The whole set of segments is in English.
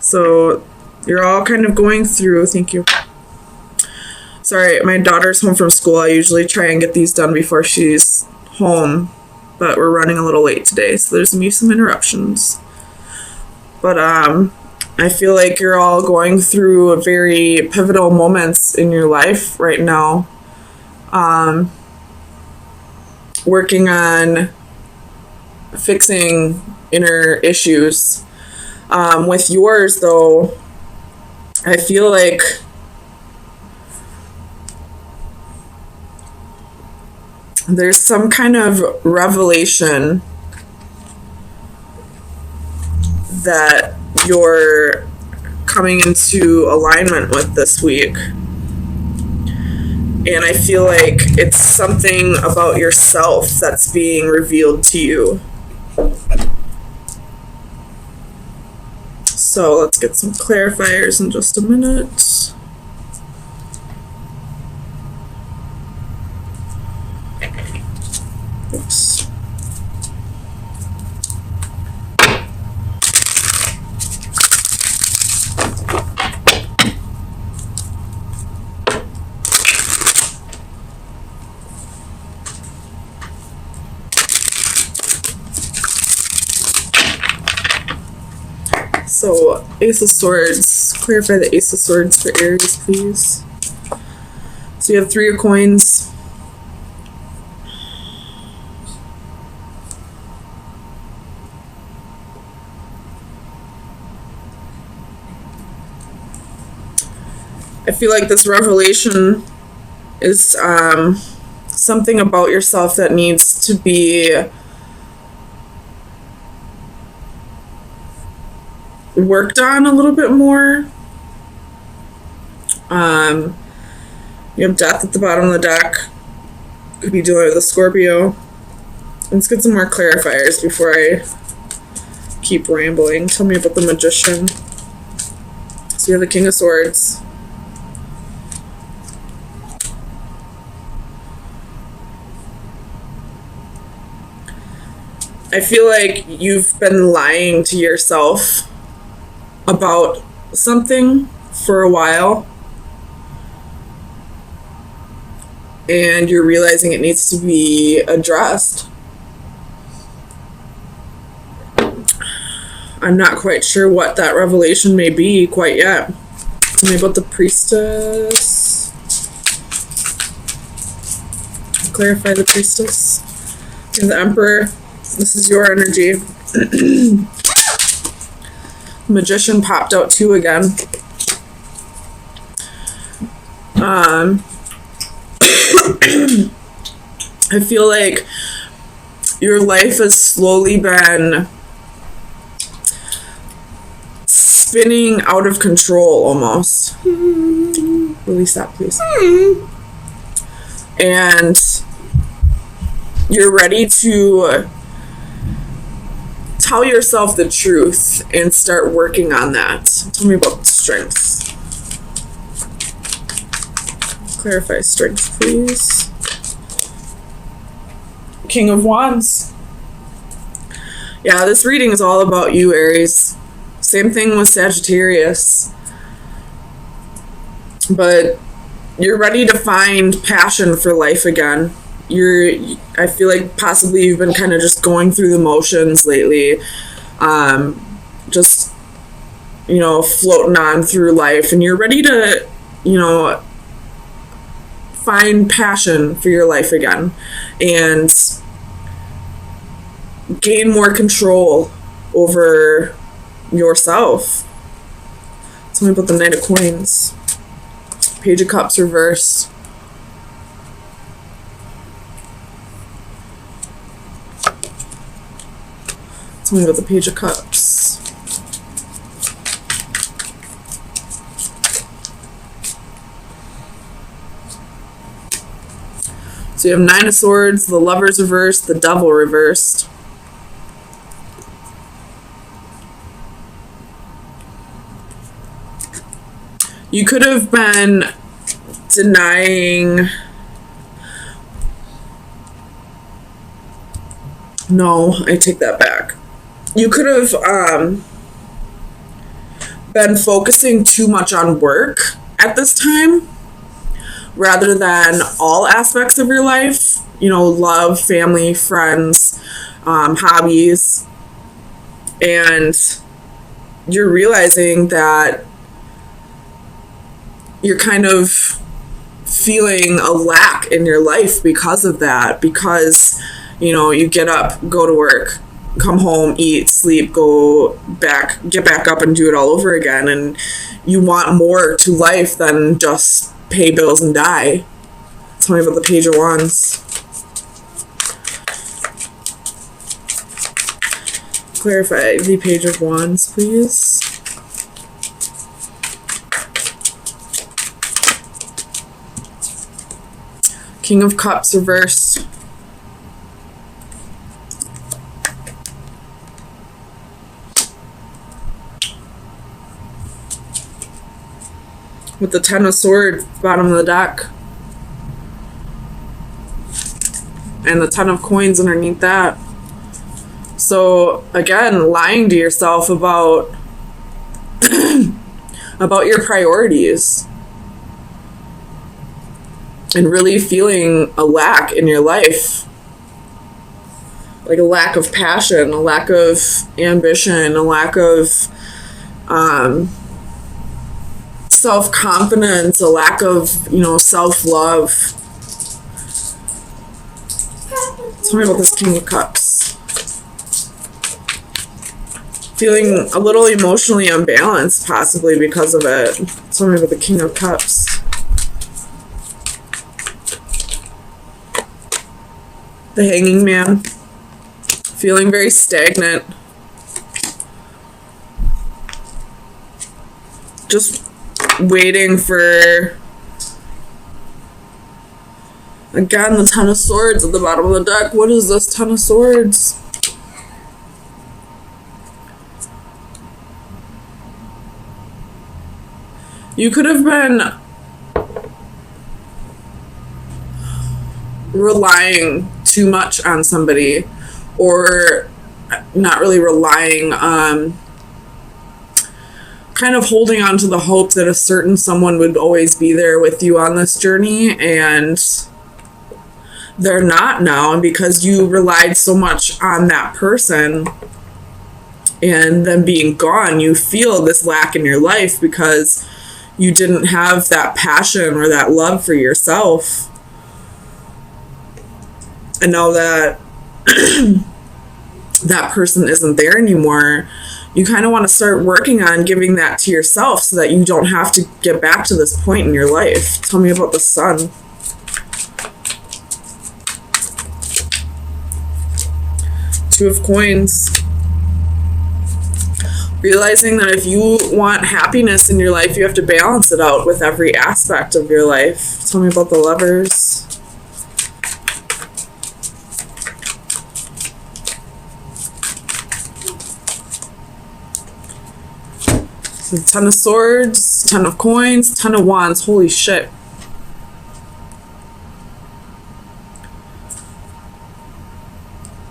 So you're all kind of going through, thank you. Sorry, my daughter's home from school. I usually try and get these done before she's home, but we're running a little late today, so there's gonna be some interruptions. But I feel like you're all going through very pivotal moments in your life right now. Working on fixing inner issues. With yours, though, I feel like there's some kind of revelation that you're coming into alignment with this week. And I feel like it's something about yourself that's being revealed to you. So let's get some clarifiers in just a minute. Oops. So, Ace of Swords. Clarify the Ace of Swords for Aries, please. So you have 3 of Coins. I feel like this revelation is something about yourself that needs to be worked on a little bit more. You have Death at the bottom of the deck. Could be dealing with a Scorpio. Let's get some more clarifiers before I keep rambling. Tell me about the Magician. So you have the King of Swords. I feel like you've been lying to yourself about something for a while, and you're realizing it needs to be addressed. I'm not quite sure what that revelation may be quite yet. Tell me about the Priestess. Clarify the Priestess. And the Emperor. This is your energy. Magician popped out too again. I feel like your life has slowly been spinning out of control almost. Release that, please. And you're ready to tell yourself the truth and start working on that. Tell me about strengths. Clarify strengths, please. King of Wands. Yeah, this reading is all about you, Aries. Same thing with Sagittarius. But you're ready to find passion for life again. I feel like possibly you've been kind of just going through the motions lately. Just, floating on through life. And you're ready to, find passion for your life again. And gain more control over yourself. Tell me about the Knight of Coins. Page of Cups reversed. Tell me about the Page of Cups. So you have 9 of Swords, the Lovers reversed, the Devil reversed. You could have been denying... No, I take that back. You could have been focusing too much on work at this time rather than all aspects of your life, you know, love, family, friends, hobbies. And you're realizing that you're kind of feeling a lack in your life because of that, because, you know, you get up, go to work, come home, eat, sleep, get back up and do it all over again. And you want more to life than just pay bills and die. Tell me about the Page of Wands. Clarify the Page of Wands, please. King of Cups reversed. With the Ten of Swords, bottom of the deck. And the Ten of Coins underneath that. So, again, lying to yourself about about your priorities. And really feeling a lack in your life. Like a lack of passion, a lack of ambition, a lack of self-confidence, a lack of, you know, self-love. Tell me about this King of Cups. Feeling a little emotionally unbalanced, possibly because of it. Tell me about the King of Cups. The Hanging Man. Feeling very stagnant. Just waiting for, again, the Ten of Swords at the bottom of the deck. What is this Ten of Swords? You could have been relying too much on somebody, or not really relying, kind of holding on to the hope that a certain someone would always be there with you on this journey, and they're not now. And because you relied so much on that person and them being gone, you feel this lack in your life because you didn't have that passion or that love for yourself. And now that that person isn't there anymore, you kind of want to start working on giving that to yourself so that you don't have to get back to this point in your life. Tell me about the Sun. Two of Coins. Realizing that if you want happiness in your life, you have to balance it out with every aspect of your life. Tell me about the Lovers. So Ten of Swords, Ten of Coins, Ten of Wands. Holy shit.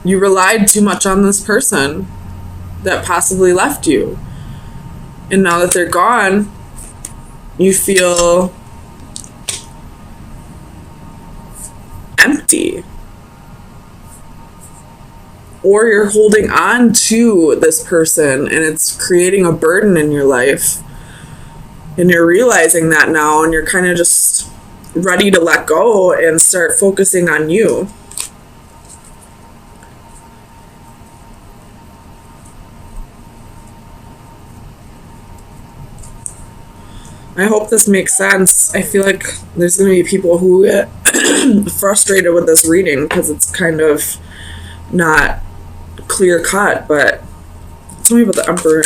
You relied too much on this person that possibly left you. And now that they're gone, you feel empty. Or you're holding on to this person and it's creating a burden in your life. And you're realizing that now, and you're kind of just ready to let go and start focusing on you. I hope this makes sense. I feel like there's going to be people who get frustrated with this reading because it's kind of not clear cut, but tell me about the Emperor.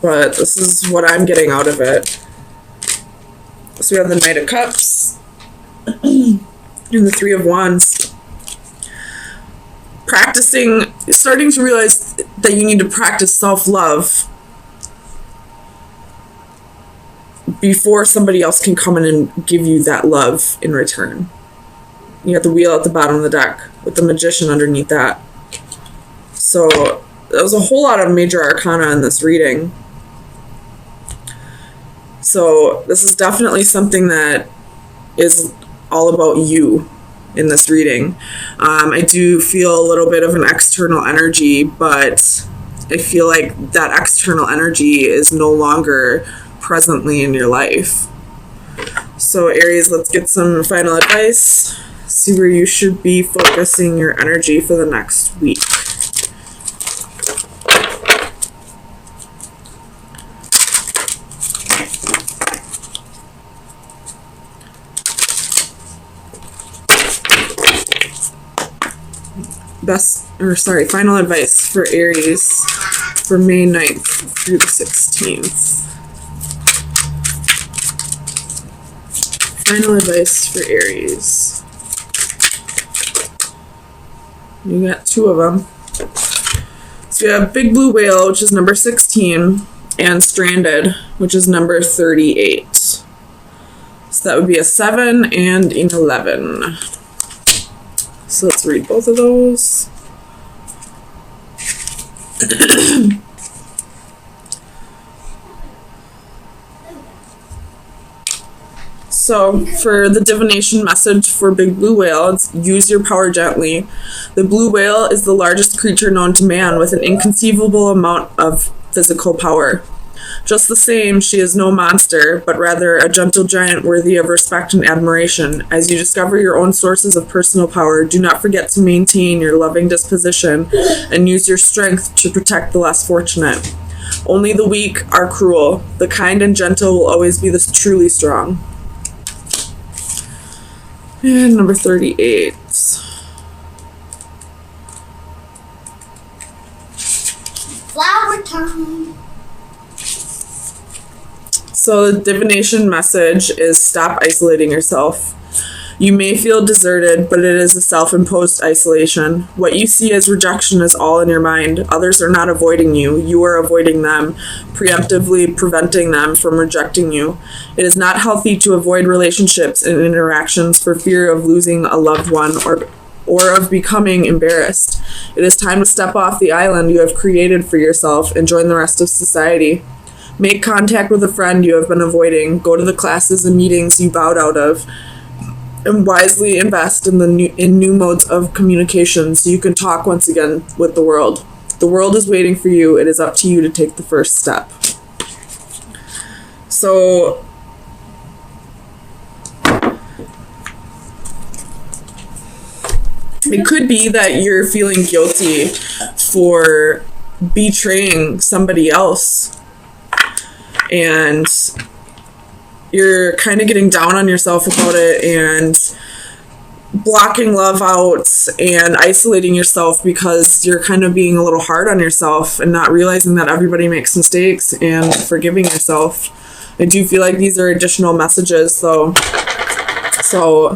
But this is what I'm getting out of it. So we have the Knight of Cups and the Three of Wands. Starting to realize that you need to practice self-love before somebody else can come in and give you that love in return. You got the Wheel at the bottom of the deck with the Magician underneath that. So there was a whole lot of major arcana in this reading. So this is definitely something that is all about you in this reading. I do feel a little bit of an external energy, but I feel like that external energy is no longer presently in your life. So Aries, let's get some final advice. See where you should be focusing your energy for the next week. Final advice for Aries for May 9th through the 16th. Final advice for Aries. You got two of them. So you have Big Blue Whale, which is number 16, and Stranded, which is number 38. So that would be a 7 and an 11. So let's read both of those. So for the divination message for Big Blue Whale, it's use your power gently. The blue whale is the largest creature known to man with an inconceivable amount of physical power. Just the same, she is no monster, but rather a gentle giant worthy of respect and admiration. As you discover your own sources of personal power, do not forget to maintain your loving disposition and use your strength to protect the less fortunate. Only the weak are cruel. The kind and gentle will always be the truly strong. And number 38. Flower time. So the divination message is stop isolating yourself. You may feel deserted, but it is a self-imposed isolation. What you see as rejection is all in your mind. Others are not avoiding you. You are avoiding them, preemptively preventing them from rejecting you. It is not healthy to avoid relationships and interactions for fear of losing a loved one or of becoming embarrassed. It is time to step off the island you have created for yourself and join the rest of society. Make contact with a friend you have been avoiding. Go to the classes and meetings you bowed out of. And wisely invest in new modes of communication so you can talk once again with the world. The world is waiting for you. It is up to you to take the first step. So it could be that you're feeling guilty for betraying somebody else, and you're kind of getting down on yourself about it and blocking love out and isolating yourself because you're kind of being a little hard on yourself and not realizing that everybody makes mistakes and forgiving yourself. I do feel like these are additional messages, so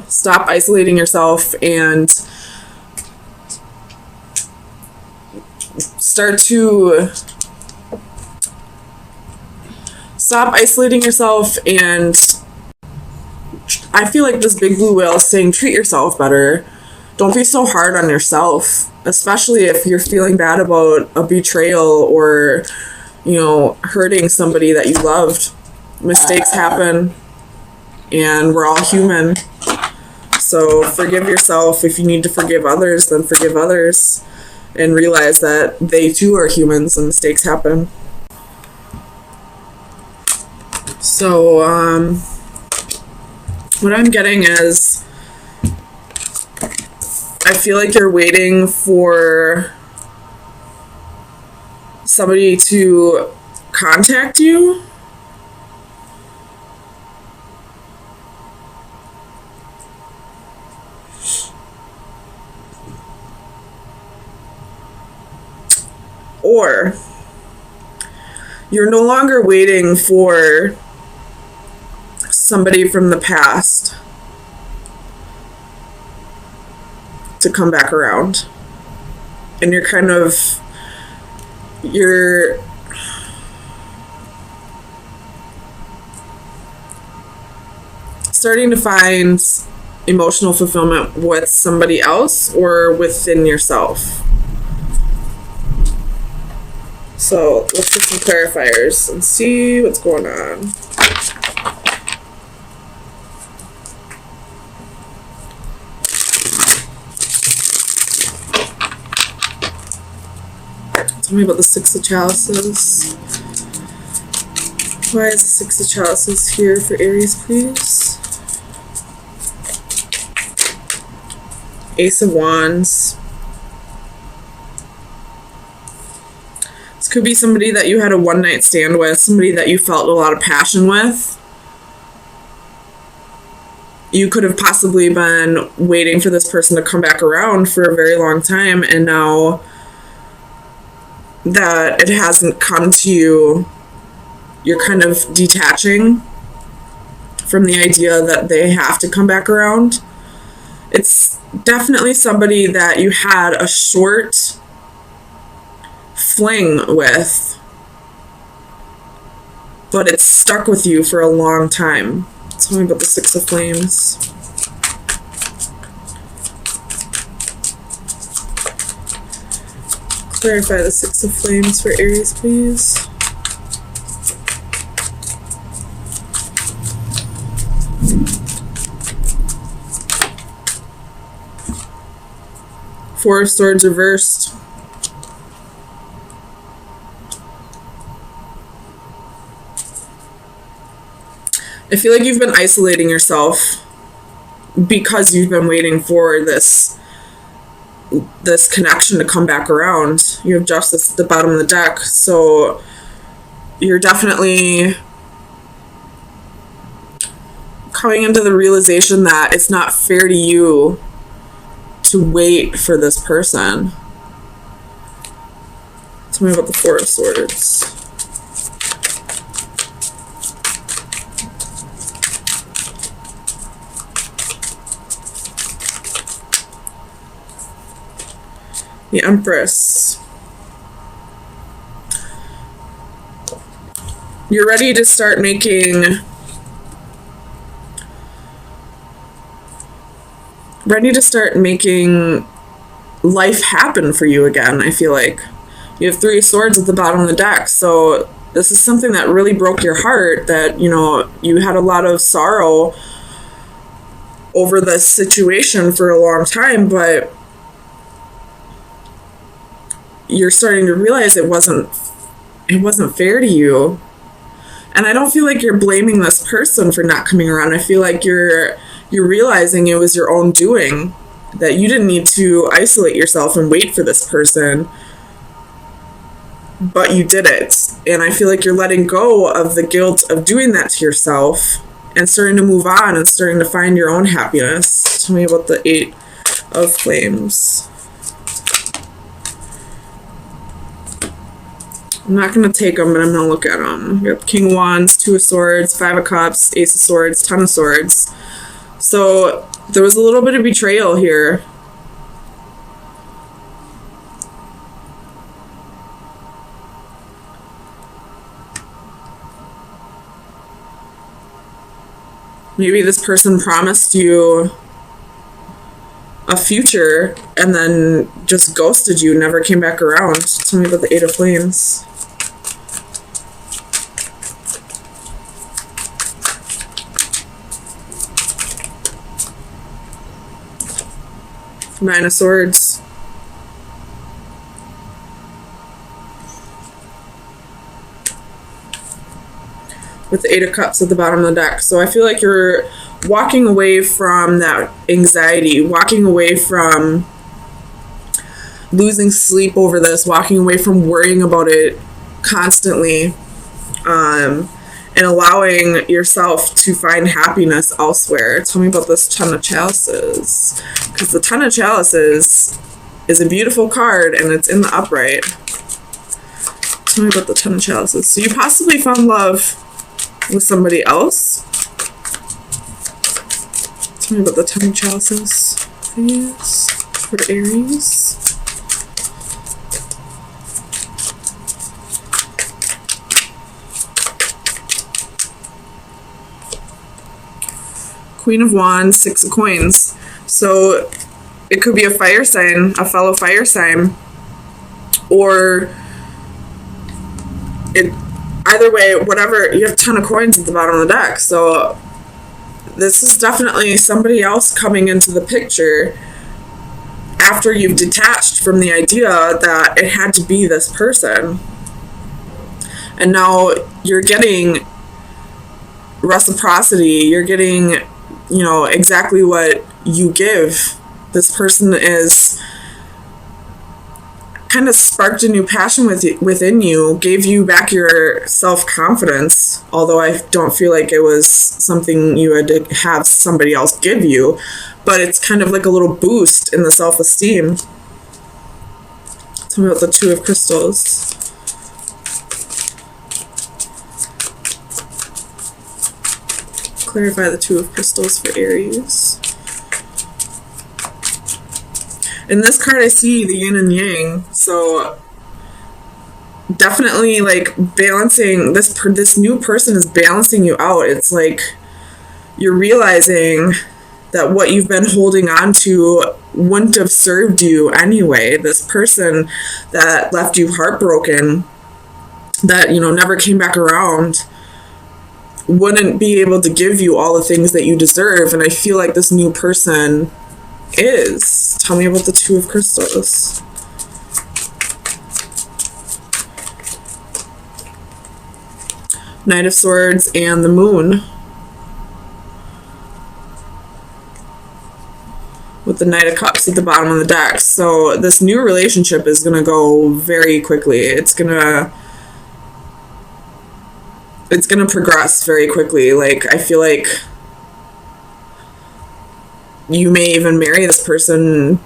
stop isolating yourself and stop isolating yourself. And I feel like this Big Blue Whale is saying treat yourself better. Don't be so hard on yourself, especially if you're feeling bad about a betrayal or, hurting somebody that you loved. Mistakes happen and we're all human. So forgive yourself. If you need to forgive others, then forgive others and realize that they too are humans and mistakes happen. So, what I'm getting is, I feel like you're waiting for somebody to contact you. Or you're no longer waiting for somebody from the past to come back around, and you're starting to find emotional fulfillment with somebody else or within yourself. So let's get some clarifiers and see what's going on. Tell me about the Six of Chalices. Why is the Six of Chalices here for Aries, please? Ace of Wands. This could be somebody that you had a one-night stand with, somebody that you felt a lot of passion with. You could have possibly been waiting for this person to come back around for a very long time, and now that it hasn't come to you, you're kind of detaching from the idea that they have to come back around. It's definitely somebody that you had a short fling with, but it's stuck with you for a long time. Tell me about the Six of Flames. Clarify the Six of Flames for Aries, please. Four of Swords reversed. I feel like you've been isolating yourself because you've been waiting for this connection to come back around. You have Justice at the bottom of the deck, so you're definitely coming into the realization that it's not fair to you to wait for this person. Tell me about the Four of Swords. The Empress. You're ready to start making life happen for you again, I feel like. You have Three of Swords at the bottom of the deck, so this is something that really broke your heart, that, you know, you had a lot of sorrow over this situation for a long time, but you're starting to realize it wasn't fair to you. And I don't feel like you're blaming this person for not coming around. I feel like you're realizing it was your own doing, that you didn't need to isolate yourself and wait for this person, but you did it. And I feel like you're letting go of the guilt of doing that to yourself and starting to move on and starting to find your own happiness. Tell me about the Eight of Flames. I'm not going to take them, but I'm going to look at them. We have King of Wands, Two of Swords, Five of Cups, Ace of Swords, Ten of Swords. So there was a little bit of betrayal here. Maybe this person promised you a future and then just ghosted you, never came back around. Tell me about the Eight of Flames. Nine of Swords. With the Eight of Cups at the bottom of the deck. So I feel like you're walking away from that anxiety, walking away from losing sleep over this, walking away from worrying about it constantly, and allowing yourself to find happiness elsewhere. Tell me about this Ten of Chalices, because the Ten of Chalices is a beautiful card and it's in the upright. Tell me about the Ten of Chalices. So you possibly found love with somebody else. Tell me about the Ten of Chalices, please, for Aries. Queen of Wands, Six of Coins. So it could be a fire sign, a fellow fire sign, or it either way, whatever, you have a ton of coins at the bottom of the deck. So this is definitely somebody else coming into the picture after you've detached from the idea that it had to be this person. And now you're getting reciprocity. You're getting, exactly what you give. This person is kind of sparked a new passion within you, gave you back your self-confidence, although I don't feel like it was something you had to have somebody else give you, but it's kind of like a little boost in the self-esteem. Tell me about the Two of Crystals. Clarify the Two of Crystals for Aries. In this card, I see the yin and yang, so definitely like balancing this new person is balancing you out. It's like you're realizing that what you've been holding on to wouldn't have served you anyway. This person that left you heartbroken, that never came back around, wouldn't be able to give you all the things that you deserve. And I feel like this new person is. Tell me about the Two of Crystals. Knight of Swords and the Moon. With the Knight of Cups at the bottom of the deck. So this new relationship is going to go very quickly. It's going to progress very quickly. Like, I feel like you may even marry this person,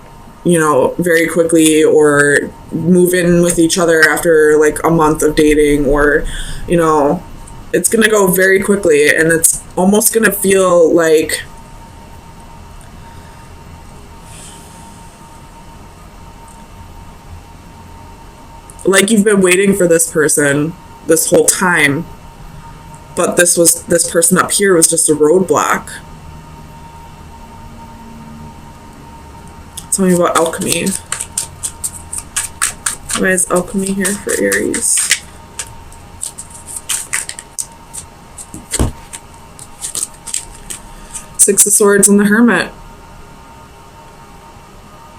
very quickly, or move in with each other after like a month of dating, or, it's going to go very quickly, and it's almost going to feel like you've been waiting for this person this whole time, but this person up here was just a roadblock. Tell me about alchemy. Why is alchemy here for Aries? Six of Swords and the Hermit.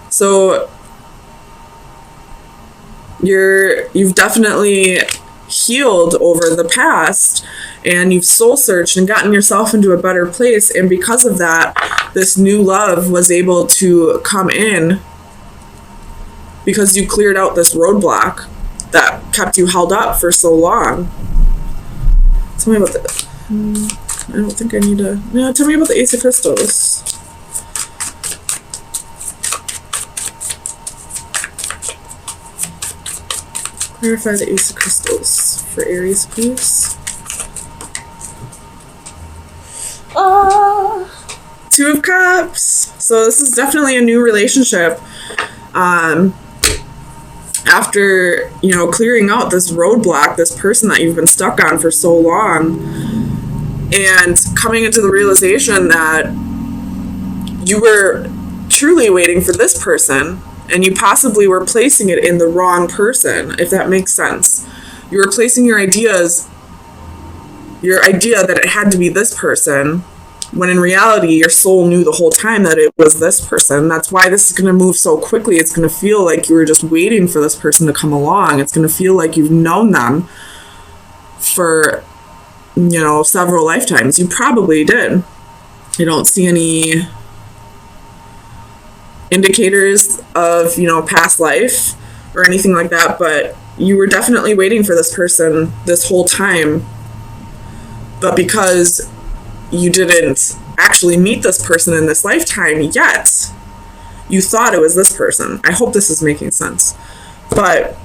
So you've definitely healed over the past, and you've soul searched and gotten yourself into a better place, and because of that, this new love was able to come in because you cleared out this roadblock that kept you held up for so long. Tell me about the I don't think I need to. No, tell me about the Ace of Crystals. Clarify the Ace of Crystals for Aries, please. Two of Cups. So this is definitely a new relationship. After, clearing out this roadblock, this person that you've been stuck on for so long, and coming into the realization that you were truly waiting for this person, and you possibly were placing it in the wrong person, if that makes sense. You were placing your idea that it had to be this person, when in reality, your soul knew the whole time that it was this person. That's why this is going to move so quickly. It's going to feel like you were just waiting for this person to come along. It's going to feel like you've known them for, several lifetimes. You probably did. I don't see any indicators of, past life or anything like that, but you were definitely waiting for this person this whole time. But because you didn't actually meet this person in this lifetime yet, you thought it was this person. I hope this is making sense. But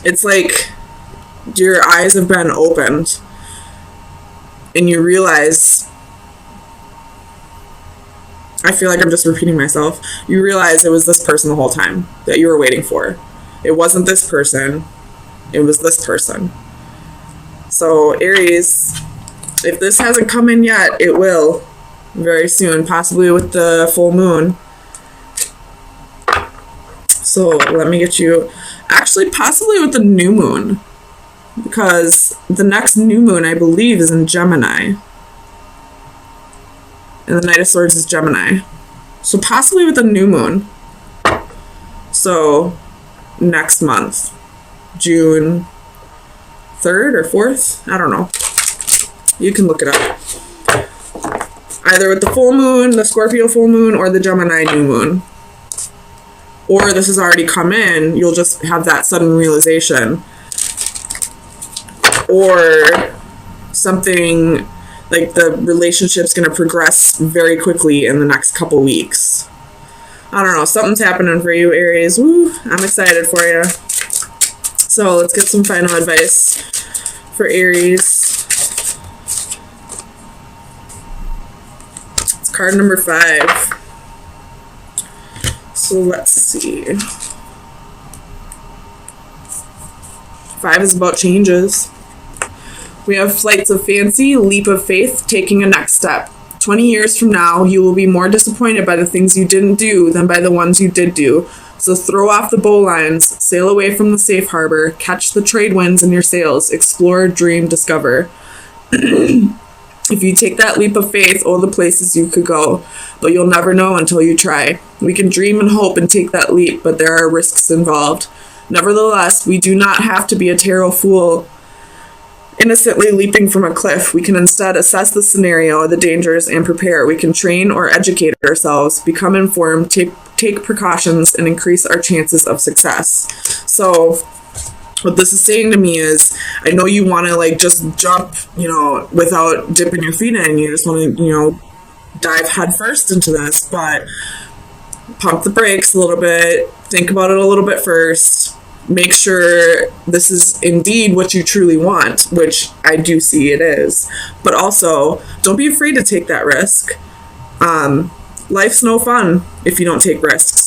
it's like your eyes have been opened and you realize, I feel like I'm just repeating myself, you realize it was this person the whole time that you were waiting for. It wasn't this person, it was this person. So Aries, if this hasn't come in yet, it will very soon, possibly with the full moon. So let me get you, actually possibly with the new moon. because the next new moon, I believe, is in Gemini. And the Knight of Swords is Gemini. So possibly with a new moon. So next month, June 3rd or 4th? I don't know. You can look it up. Either with the full moon, the Scorpio full moon, or the Gemini new moon. Or this has already come in, you'll just have that sudden realization. Or something like the relationship's going to progress very quickly in the next couple weeks. I don't know, something's happening for you, Aries. Woo, I'm excited for you. So let's get some final advice for Aries. It's card number 5. So let's see. 5 is about changes. We have flights of fancy, leap of faith, taking a next step. 20 years from now, you will be more disappointed by the things you didn't do than by the ones you did do. So throw off the bowlines, sail away from the safe harbor, catch the trade winds in your sails, explore, dream, discover. If you take that leap of faith, all the places you could go, but you'll never know until you try. We can dream and hope and take that leap, but there are risks involved. Nevertheless, we do not have to be a tarot fool, innocently leaping from a cliff. We can instead assess the scenario, the dangers, and prepare. We can train or educate ourselves, become informed, take precautions, and increase our chances of success. So what this is saying to me is, I know you want to like just jump, without dipping your feet in. You just want to, dive head first into this, but pump the brakes a little bit. Think about it a little bit first. Make sure this is indeed what you truly want, which I do see it is. But also, don't be afraid to take that risk. Life's no fun if you don't take risks.